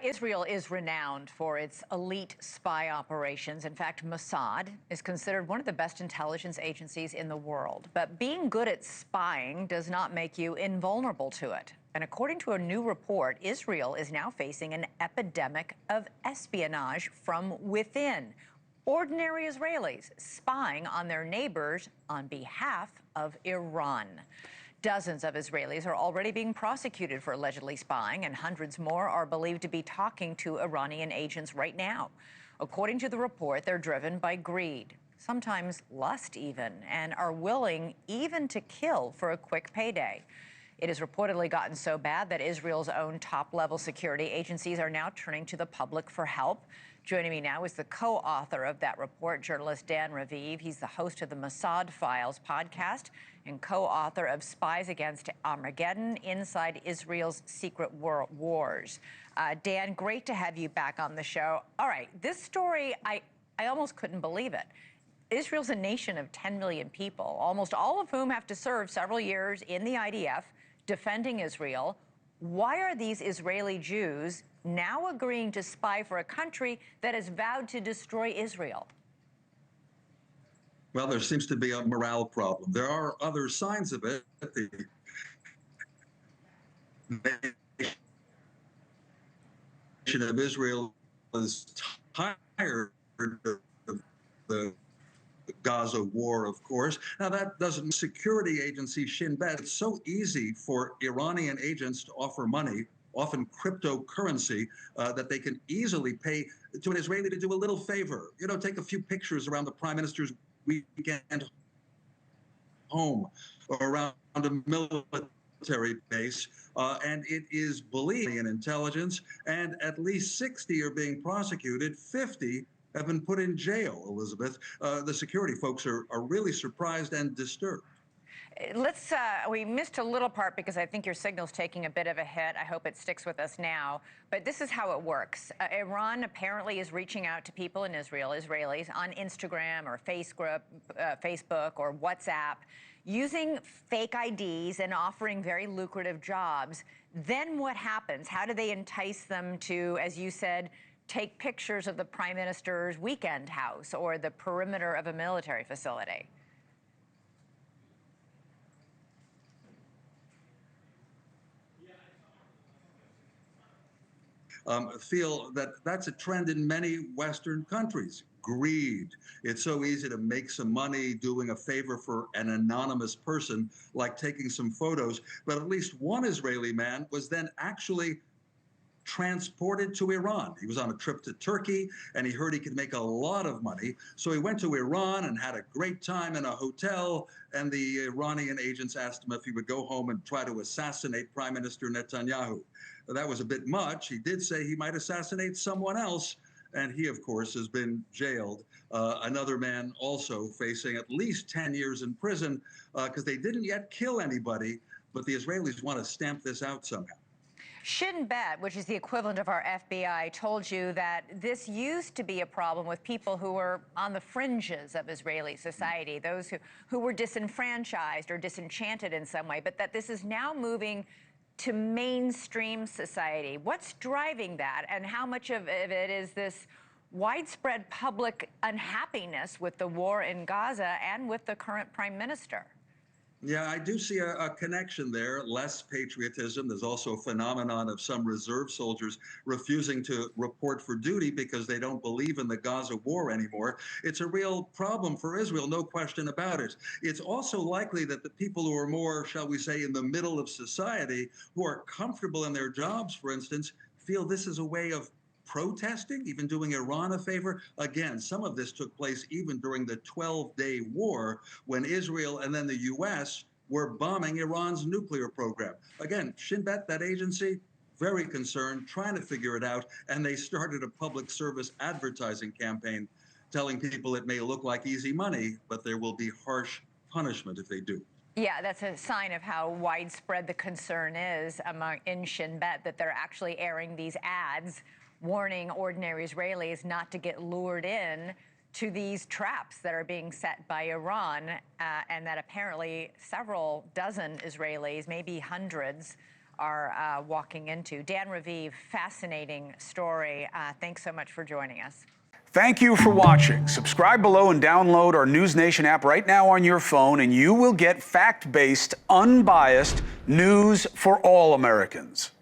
Israel is renowned for its elite spy operations. In fact, Mossad is considered one of the best intelligence agencies in the world. But being good at spying does not make you invulnerable to it. And according to a new report, Israel is now facing an epidemic of espionage from within. Ordinary Israelis spying on their neighbors on behalf of Iran. Dozens of Israelis are already being prosecuted for allegedly spying, and hundreds more are believed to be talking to Iranian agents right now. According to the report, they're driven by greed, sometimes lust even, and are willing even to kill for a quick payday. It has reportedly gotten so bad that Israel's own top-level security agencies are now turning to the public for help. Joining me now is the co-author of that report, journalist Dan Raviv. He's the host of the Mossad Files podcast and co-author of Spies Against Armageddon, Inside Israel's Secret Wars. Dan, great to have you back on the show. All right, this story, I almost couldn't believe it. Israel's a nation of 10 million people, almost all of whom have to serve several years in the IDF defending Israel. Why are these Israeli Jews now agreeing to spy for a country that has vowed to destroy Israel? Well, there seems to be a morale problem. There are other signs of it. The nation of Israel is tired of the Gaza war, of course. Now, that doesn't security agency Shin Bet. It's so easy for Iranian agents to offer money, often cryptocurrency, that they can easily pay to an Israeli to do a little favor. You know, take a few pictures around the prime minister's weekend home or around a military base, and it is believed in intelligence, and at least 60 are being prosecuted, 50 have been put in jail, Elizabeth. The security folks are really surprised and disturbed. We missed a little part because I think your signal's taking a bit of a hit. I hope it sticks with us now. But this is how it works. Iran apparently is reaching out to people in Israel, Israelis, on Instagram or Facebook or WhatsApp, using fake IDs and offering very lucrative jobs. Then what happens? How do they entice them to, as you said, take pictures of the prime minister's weekend house or the perimeter of a military facility? Feel that that's a trend in many Western countries. Greed. It's so easy to make some money doing a favor for an anonymous person, like taking some photos. But at least one Israeli man was then actually transported to Iran. He was on a trip to Turkey, and he heard he could make a lot of money. So he went to Iran and had a great time in a hotel, and the Iranian agents asked him if he would go home and try to assassinate Prime Minister Netanyahu. That was a bit much. He did say he might assassinate someone else, and he, of course, has been jailed. Another man also facing at least 10 years in prison because they didn't yet kill anybody, but the Israelis want to stamp this out somehow. Shin Bet, which is the equivalent of our FBI, told you that this used to be a problem with people who were on the fringes of Israeli society, those who were disenfranchised or disenchanted in some way, but that this is now moving to mainstream society. What's driving that, and how much of it is this widespread public unhappiness with the war in Gaza and with the current prime minister? Yeah, I do see a connection there, less patriotism. There's also a phenomenon of some reserve soldiers refusing to report for duty because they don't believe in the Gaza war anymore. It's a real problem for Israel, no question about it. It's also likely that the people who are more, shall we say, in the middle of society, who are comfortable in their jobs, for instance, feel this is a way of protesting, even doing Iran a favor. Again, some of this took place even during the 12-day war when Israel and then the U.S. were bombing Iran's nuclear program. Again, Shin Bet, that agency, very concerned, trying to figure it out, and they started a public service advertising campaign telling people it may look like easy money, but there will be harsh punishment if they do. Yeah, that's a sign of how widespread the concern is in Shin Bet, that they're actually airing these ads warning ordinary Israelis not to get lured in to these traps that are being set by Iran, and that apparently several dozen Israelis, maybe hundreds, are walking into. Dan Raviv, fascinating story. Thanks so much for joining us. Thank you for watching. Subscribe below and download our NewsNation app right now on your phone, and you will get fact-based, unbiased news for all Americans.